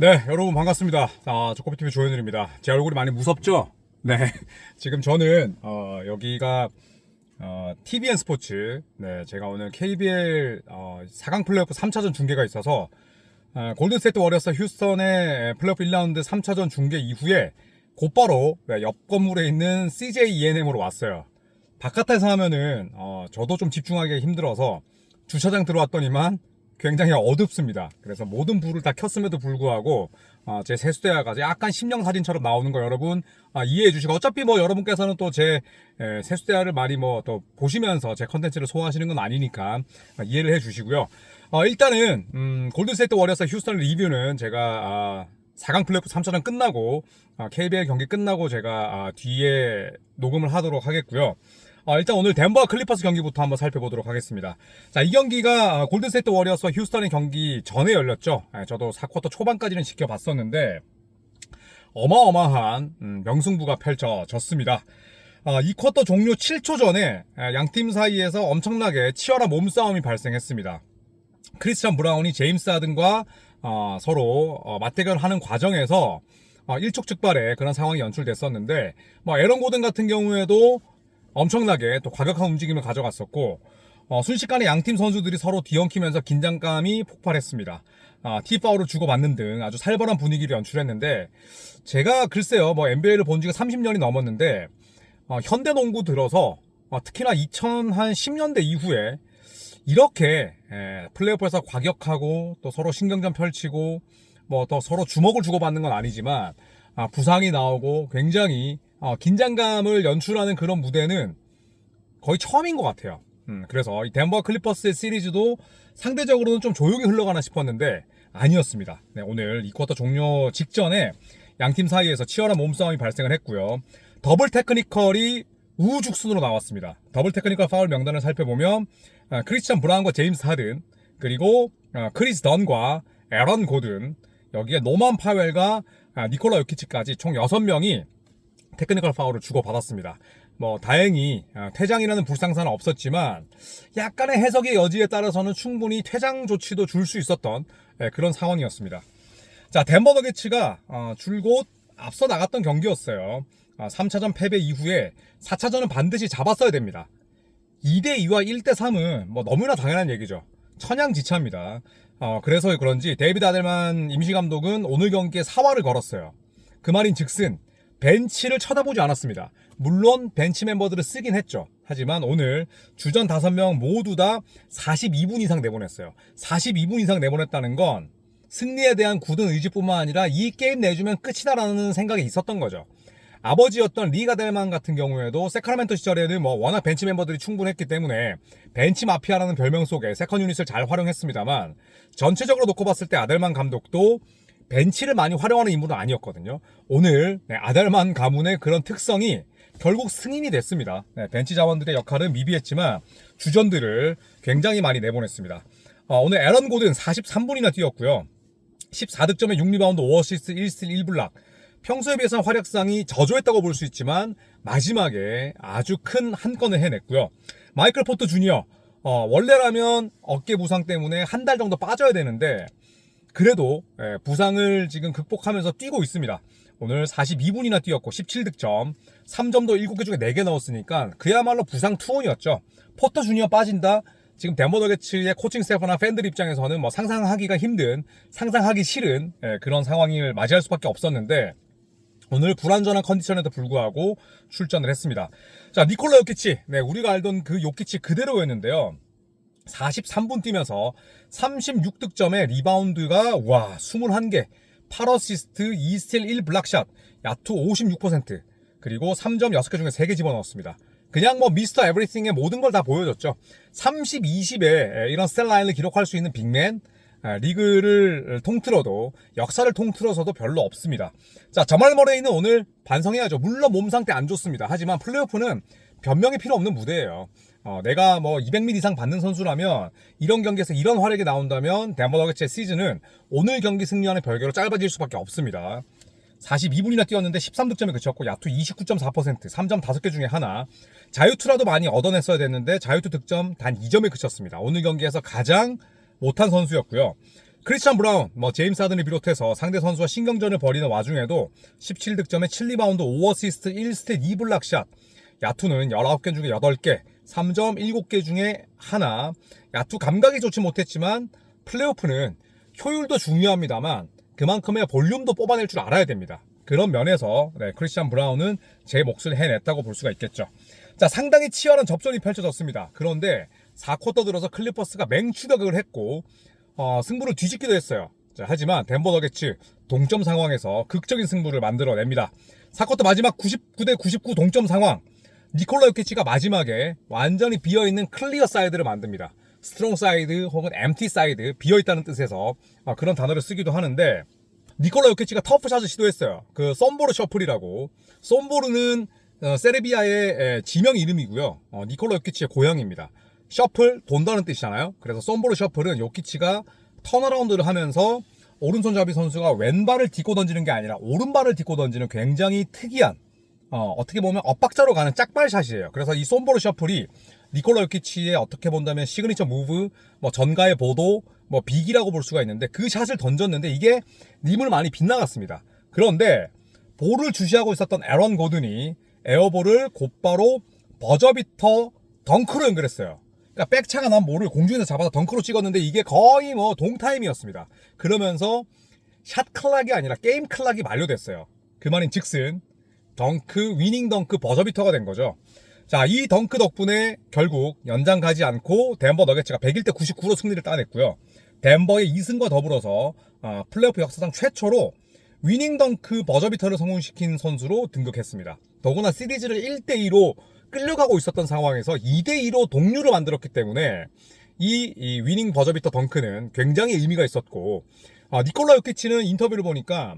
네, 여러분 반갑습니다. 조코피TV 조현일입니다. 제 얼굴이 많이 무섭죠? 네, 지금 저는 여기가 TVN 스포츠. 네, 제가 오늘 KBL 4강 플레이오프 3차전 중계가 있어서 골든스테이트 워리어스 휴스턴의 플레이오프 1라운드 3차전 중계 이후에 곧바로 옆 건물에 있는 CJ E&M으로 왔어요. 바깥에서 하면은 저도 좀 집중하기 힘들어서 주차장 들어왔더니만 굉장히 어둡습니다. 그래서 모든 불을 다 켰음에도 불구하고 제 세수대야가 약간 심령사진처럼 나오는 거 여러분 이해해 주시고, 어차피 뭐 여러분께서는 또 제 세수대야를 많이 뭐 또 보시면서 제 컨텐츠를 소화하시는 건 아니니까 이해를 해 주시고요. 일단은 골든스테이트 워리어스 휴스턴 리뷰는 제가 4강 플레이오프 3차전 끝나고 KBL 경기 끝나고 제가 뒤에 녹음을 하도록 하겠고요. 일단 오늘 덴버와 클리퍼스 경기부터 한번 살펴보도록 하겠습니다. 자, 이 경기가 골든스테이트 워리어스와 휴스턴의 경기 전에 열렸죠. 저도 4쿼터 초반까지는 지켜봤었는데 어마어마한 명승부가 펼쳐졌습니다. 2쿼터 종료 7초 전에 양팀 사이에서 엄청나게 치열한 몸싸움이 발생했습니다. 크리스찬 브라운이 제임스 하든과 서로 맞대결하는 과정에서 일촉즉발의 그런 상황이 연출됐었는데, 에런 고든 같은 경우에도 엄청나게 또 과격한 움직임을 가져갔었고, 순식간에 양팀 선수들이 서로 뒤엉키면서 긴장감이 폭발했습니다. 티파울을 주고받는 등 아주 살벌한 분위기를 연출했는데, 제가 글쎄요 NBA를 본 지가 30년이 넘었는데 현대농구 들어서 특히나 2010년대 이후에 이렇게 플레이오프에서 과격하고 또 서로 신경전 펼치고 뭐 또 서로 주먹을 주고받는 건 아니지만 부상이 나오고 굉장히 긴장감을 연출하는 그런 무대는 거의 처음인 것 같아요. 그래서 이 덴버 클리퍼스의 시리즈도 상대적으로는 좀 조용히 흘러가나 싶었는데 아니었습니다. 네, 오늘 이 쿼터 종료 직전에 양팀 사이에서 치열한 몸싸움이 발생을 했고요. 더블 테크니컬이 우후죽순으로 나왔습니다. 더블 테크니컬 파울 명단을 살펴보면 크리스찬 브라운과 제임스 하든, 그리고 크리스 던과 에런 고든, 여기에 노만 파웰과 니콜라 요키치까지 총 6명이 테크니컬 파울을 주고받았습니다. 다행히 퇴장이라는 불상사는 없었지만 약간의 해석의 여지에 따라서는 충분히 퇴장 조치도 줄 수 있었던 그런 상황이었습니다. 자, 덴버 너게츠가 줄곧 앞서 나갔던 경기였어요. 3차전 패배 이후에 4차전은 반드시 잡았어야 됩니다. 2대2와 1대3은 너무나 당연한 얘기죠. 천양지차입니다. 그래서 그런지 데이비드 아델만 임시감독은 오늘 경기에 사활을 걸었어요. 그 말인 즉슨 벤치를 쳐다보지 않았습니다. 물론 벤치 멤버들을 쓰긴 했죠. 하지만 오늘 주전 5명 모두 다 42분 이상 내보냈어요. 42분 이상 내보냈다는 건 승리에 대한 굳은 의지뿐만 아니라 이 게임 내주면 끝이다라는 생각이 있었던 거죠. 아버지였던 리 가델만 같은 경우에도 세크라멘토 시절에는 워낙 벤치 멤버들이 충분했기 때문에 벤치 마피아라는 별명 속에 세컨 유닛을 잘 활용했습니다만, 전체적으로 놓고 봤을 때 아델만 감독도 벤치를 많이 활용하는 인물은 아니었거든요. 오늘 아델만 가문의 그런 특성이 결국 승인이 됐습니다. 벤치 자원들의 역할은 미비했지만 주전들을 굉장히 많이 내보냈습니다. 오늘 에런 고든 43분이나 뛰었고요. 14득점에 6리바운드 5어시스트 1스틸 1블락. 평소에 비해서 활약상이 저조했다고 볼 수 있지만 마지막에 아주 큰 한 건을 해냈고요. 마이클 포터 주니어, 원래라면 어깨 부상 때문에 한 달 정도 빠져야 되는데 그래도 부상을 지금 극복하면서 뛰고 있습니다. 오늘 42분이나 뛰었고 17득점, 3점도 7개 중에 4개 넣었으니까 그야말로 부상 투혼이었죠. 포터 주니어 빠진다? 지금 덴버 너게츠의 코칭 스태프나 팬들 입장에서는 상상하기가 힘든, 상상하기 싫은 그런 상황을 맞이할 수밖에 없었는데 오늘 불완전한 컨디션에도 불구하고 출전을 했습니다. 자, 니콜라 요키치, 우리가 알던 그 요키치 그대로였는데요. 43분 뛰면서 36득점에 리바운드가 21개, 8어시스트, 2스틸 1블락샷, 야투 56%, 그리고 3점 6개 중에 3개 집어넣었습니다. 그냥 미스터 에브리띵의 모든 걸 다 보여줬죠. 30, 20에 이런 스탯라인을 기록할 수 있는 빅맨, 리그를 통틀어도, 역사를 통틀어서도 별로 없습니다. 자, 저말 머레이는 오늘 반성해야죠. 물론 몸 상태 안 좋습니다. 하지만 플레이오프는 변명이 필요 없는 무대예요. 내가 200미 이상 받는 선수라면 이런 경기에서 이런 활약이 나온다면 덴버 너게츠의 시즌은 오늘 경기 승리와는 별개로 짧아질 수밖에 없습니다. 42분이나 뛰었는데 13득점에 그쳤고 야투 29.4%, 3점 5개 중에 하나. 자유투라도 많이 얻어냈어야 됐는데 자유투 득점 단 2점에 그쳤습니다. 오늘 경기에서 가장 못한 선수였고요. 크리스찬 브라운, 제임스 하든을 비롯해서 상대 선수와 신경전을 벌이는 와중에도 17득점에 7리바운드, 5어시스트, 1스틸, 2블락샷. 야투는 19개 중에 8개, 3점 7개 중에 하나. 야투 감각이 좋지 못했지만 플레이오프는 효율도 중요합니다만 그만큼의 볼륨도 뽑아낼 줄 알아야 됩니다. 그런 면에서 크리스찬 브라운은 제 몫을 해냈다고 볼 수가 있겠죠. 자, 상당히 치열한 접전이 펼쳐졌습니다. 그런데 4쿼터 들어서 클리퍼스가 맹추격을 했고 승부를 뒤집기도 했어요. 자, 하지만 덴버 너게츠 동점 상황에서 극적인 승부를 만들어냅니다. 4쿼터 마지막 99대 99 동점 상황. 니콜라 요키치가 마지막에 완전히 비어있는 클리어 사이드를 만듭니다. 스트롱 사이드 혹은 엠티 사이드, 비어있다는 뜻에서 그런 단어를 쓰기도 하는데, 니콜라 요키치가 터프샷을 시도했어요. 그 썸보르 셔플이라고. 썸보르는 세르비아의 지명 이름이고요. 니콜라 요키치의 고향입니다. 셔플, 돈다는 뜻이잖아요. 그래서 썸보르 셔플은 요키치가 턴어라운드를 하면서 오른손잡이 선수가 왼발을 딛고 던지는 게 아니라 오른발을 딛고 던지는 굉장히 특이한 어떻게 보면 엇박자로 가는 짝발샷이에요. 그래서 이 솜보르 셔플이 니콜라 요키치의 어떻게 본다면 시그니처 무브, 전가의 보도, 빅이라고 볼 수가 있는데, 그 샷을 던졌는데 이게 님을 많이 빗나갔습니다. 그런데 볼을 주시하고 있었던 애런 고든이 에어볼을 곧바로 버저비터 덩크로 연결했어요. 그러니까 백차가 난 볼을 공중에서 잡아서 덩크로 찍었는데 이게 거의 동타임이었습니다. 그러면서 샷 클락이 아니라 게임 클락이 만료됐어요. 그 말인 즉슨 덩크, 위닝 덩크 버저비터가 된 거죠. 자, 이 덩크 덕분에 결국 연장 가지 않고 덴버 너게츠가 101대 99로 승리를 따냈고요. 덴버의 2승과 더불어서 플레이오프 역사상 최초로 위닝 덩크 버저비터를 성공시킨 선수로 등극했습니다. 더구나 시리즈를 1대2로 끌려가고 있었던 상황에서 2대2로 동률을 만들었기 때문에 이 위닝 버저비터 덩크는 굉장히 의미가 있었고, 니콜라 요키치는 인터뷰를 보니까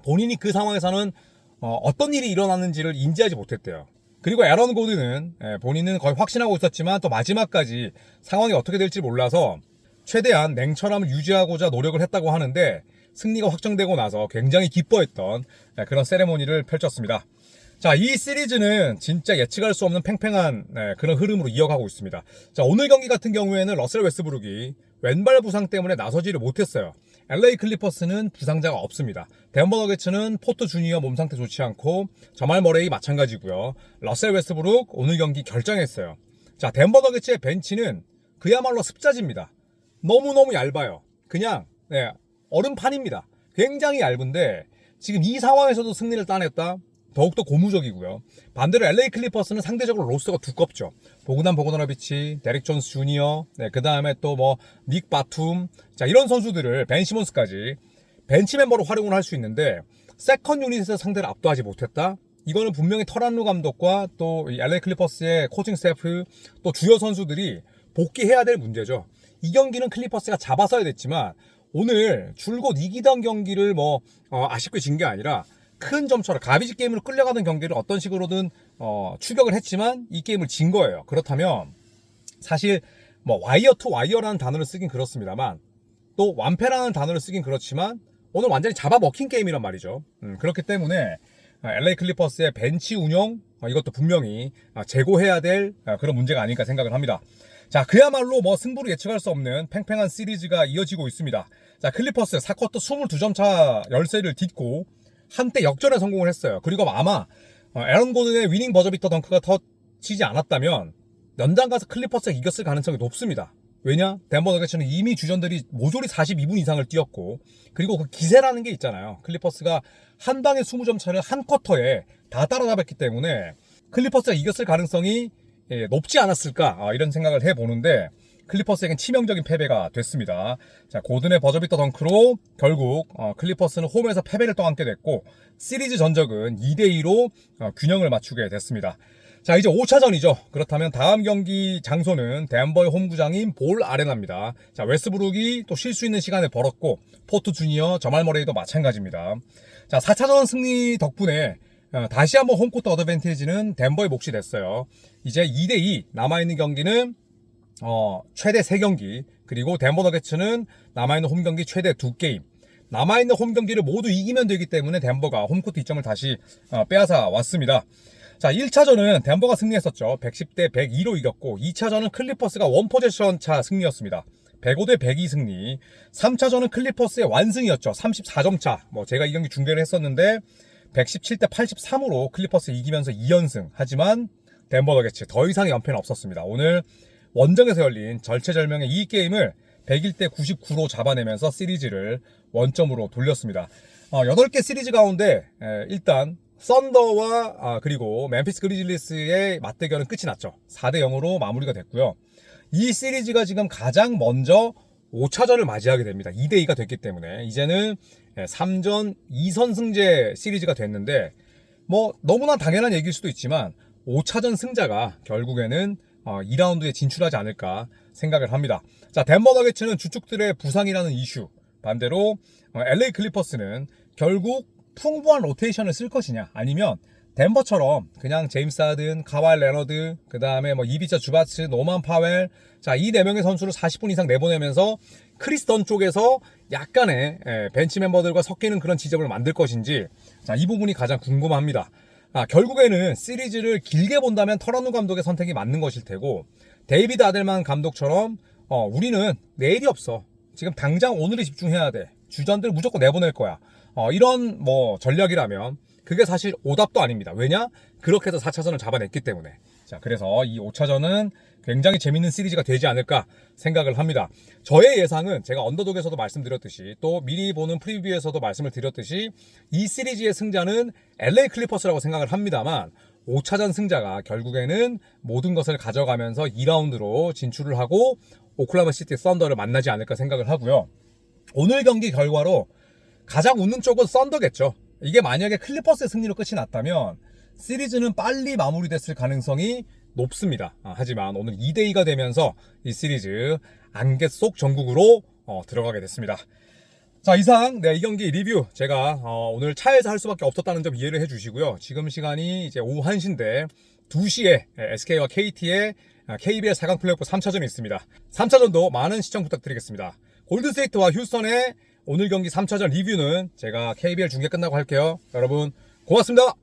본인이 그 상황에서는 어떤 일이 일어났는지를 인지하지 못했대요. 그리고 애런 고든은 본인은 거의 확신하고 있었지만 또 마지막까지 상황이 어떻게 될지 몰라서 최대한 냉철함을 유지하고자 노력을 했다고 하는데, 승리가 확정되고 나서 굉장히 기뻐했던 그런 세레모니를 펼쳤습니다. 자, 이 시리즈는 진짜 예측할 수 없는 팽팽한 그런 흐름으로 이어가고 있습니다. 자, 오늘 경기 같은 경우에는 러셀 웨스브룩이 왼발 부상 때문에 나서지를 못했어요. LA 클리퍼스는 부상자가 없습니다. 덴버 너게츠는 포터 주니어 몸 상태 좋지 않고, 저말 머레이 마찬가지고요. 러셀 웨스브룩 오늘 경기 결정했어요. 자, 덴버 너게츠의 벤치는 그야말로 습자지입니다. 너무너무 얇아요. 그냥 얼음판입니다. 굉장히 얇은데 지금 이 상황에서도 승리를 따냈다? 더욱더 고무적이고요. 반대로 LA 클리퍼스는 상대적으로 로스가 두껍죠. 보그단 보그다노비치, 데릭 존스 주니어, 그 다음에 또 닉 바툼, 자, 이런 선수들을 벤 시몬스까지 벤치 멤버로 활용을 할 수 있는데, 세컨 유닛에서 상대를 압도하지 못했다? 이거는 분명히 터란루 감독과 또 LA 클리퍼스의 코칭 스태프, 또 주요 선수들이 복귀해야 될 문제죠. 이 경기는 클리퍼스가 잡아서야 됐지만 오늘 줄곧 이기던 경기를 아쉽게 진 게 아니라 큰 점차로 가비지 게임으로 끌려가는 경기를 어떤 식으로든 추격을 했지만 이 게임을 진 거예요. 그렇다면 사실 와이어 투 와이어라는 단어를 쓰긴 그렇습니다만, 또 완패라는 단어를 쓰긴 그렇지만 오늘 완전히 잡아먹힌 게임이란 말이죠. 그렇기 때문에 LA 클리퍼스의 벤치 운영, 이것도 분명히 재고해야 될 그런 문제가 아닐까 생각을 합니다. 자, 그야말로 승부를 예측할 수 없는 팽팽한 시리즈가 이어지고 있습니다. 자, 클리퍼스 4쿼터 22점 차 열세를 딛고 한때 역전에 성공을 했어요. 그리고 아마 애런 고든의 위닝 버저비터 덩크가 터치지 않았다면 연장 가서 클리퍼스가 이겼을 가능성이 높습니다. 왜냐? 덴버 너게츠는 이미 주전들이 모조리 42분 이상을 뛰었고, 그리고 그 기세라는 게 있잖아요. 클리퍼스가 한 방에 20점 차를 한 쿼터에 다 따라잡았기 때문에 클리퍼스가 이겼을 가능성이 높지 않았을까, 이런 생각을 해보는데, 클리퍼스에겐 치명적인 패배가 됐습니다. 자, 고든의 버저비터 덩크로 결국 클리퍼스는 홈에서 패배를 떠안게 됐고, 시리즈 전적은 2대2로 균형을 맞추게 됐습니다. 자, 이제 5차전이죠. 그렇다면 다음 경기 장소는 덴버의 홈구장인 볼 아레나입니다. 자, 웨스브룩이 또 쉴 수 있는 시간을 벌었고, 포트 주니어, 저말 머레이도 마찬가지입니다. 자, 4차전 승리 덕분에 다시 한번 홈코트 어드밴티지는 덴버의 몫이 됐어요. 이제 2대2 남아있는 경기는 최대 3경기, 그리고 덴버 너게츠는 남아있는 홈경기 최대 2게임, 남아있는 홈경기를 모두 이기면 되기 때문에 덴버가 홈코트 2점을 다시 빼앗아 왔습니다. 자, 1차전은 덴버가 승리했었죠. 110대 102로 이겼고, 2차전은 클리퍼스가 원포제션 차 승리였습니다. 105대 102 승리. 3차전은 클리퍼스의 완승이었죠. 34점 차. 제가 이 경기 중계를 했었는데 117대 83으로 클리퍼스 이기면서 2연승. 하지만 덴버 너게츠 더 이상의 연패는 없었습니다. 오늘 원정에서 열린 절체절명의 이 게임을 101대 99로 잡아내면서 시리즈를 원점으로 돌렸습니다. 8개 시리즈 가운데 일단 썬더와 그리고 멤피스 그리즐리스의 맞대결은 끝이 났죠. 4대 0으로 마무리가 됐고요. 이 시리즈가 지금 가장 먼저 5차전을 맞이하게 됩니다. 2대 2가 됐기 때문에 이제는 3전 2선승제 시리즈가 됐는데 너무나 당연한 얘기일 수도 있지만 5차전 승자가 결국에는 2라운드에 진출하지 않을까 생각을 합니다. 자, 덴버 너게츠는 주축들의 부상이라는 이슈, 반대로 LA 클리퍼스는 결국 풍부한 로테이션을 쓸 것이냐, 아니면 덴버처럼 그냥 제임스 하든, 카와이 레너드, 그 다음에 이비차 주바츠, 노만 파웰, 자, 이 4명의 선수를 40분 이상 내보내면서 크리스 던 쪽에서 약간의 벤치 멤버들과 섞이는 그런 지점을 만들 것인지, 자, 이 부분이 가장 궁금합니다. 결국에는 시리즈를 길게 본다면 터런누 감독의 선택이 맞는 것일 테고, 데이비드 아델만 감독처럼 우리는 내일이 없어, 지금 당장 오늘에 집중해야 돼, 주전들 무조건 내보낼 거야, 이런 전략이라면 그게 사실 오답도 아닙니다. 왜냐? 그렇게 해서 4차전을 잡아냈기 때문에. 자, 그래서 이 5차전은 굉장히 재밌는 시리즈가 되지 않을까 생각을 합니다. 저의 예상은 제가 언더독에서도 말씀드렸듯이, 또 미리 보는 프리뷰에서도 말씀을 드렸듯이, 이 시리즈의 승자는 LA 클리퍼스라고 생각을 합니다만, 5차전 승자가 결국에는 모든 것을 가져가면서 2라운드로 진출을 하고 오클라호마 시티 썬더를 만나지 않을까 생각을 하고요. 오늘 경기 결과로 가장 웃는 쪽은 썬더겠죠. 이게 만약에 클리퍼스의 승리로 끝이 났다면 시리즈는 빨리 마무리됐을 가능성이 높습니다. 하지만 오늘 2대 2가 되면서 이 시리즈 안개 속 전국으로 들어가게 됐습니다. 자, 이상 이 경기 리뷰 제가 오늘 차에서 할 수밖에 없었다는 점 이해를 해주시고요. 지금 시간이 이제 오후 1시인데 2시에 SK와 KT의 KBL 4강 플레이오프 3차전이 있습니다. 3차전도 많은 시청 부탁드리겠습니다. 골든스테이트와 휴스턴의 오늘 경기 3차전 리뷰는 제가 KBL 중계 끝나고 할게요. 여러분 고맙습니다.